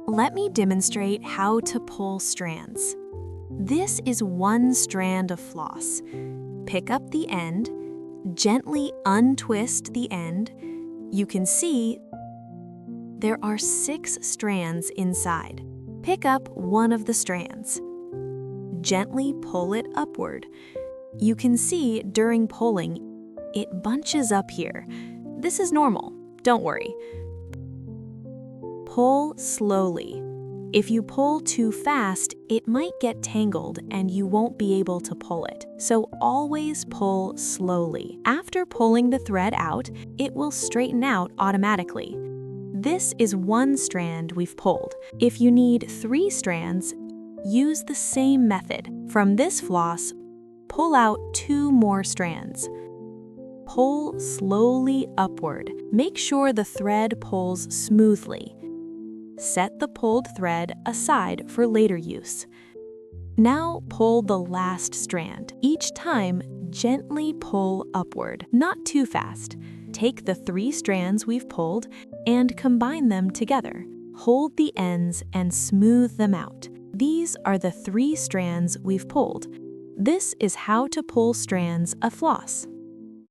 Let me demonstrate how to pull strands. This is one strand of floss. Pick up the end, gently untwist the end. You can see there are 6 strands inside. Pick up one of the strands. Gently pull it upward. You can see during pulling, it bunches up here. This is normal, don't worry. Pull slowly. If you pull too fast, it might get tangled and you won't be able to pull it. So always pull slowly. After pulling the thread out, it will straighten out automatically. This is one strand we've pulled. If you need 3 strands, use the same method. From this floss, pull out 2 more strands. Pull slowly upward. Make sure the thread pulls smoothly. Set the pulled thread aside for later use. Now pull the last strand. Each time, gently pull upward, not too fast. Take the 3 strands we've pulled and combine them together. Hold the ends and smooth them out. These are the 3 strands we've pulled. This is how to pull strands of floss.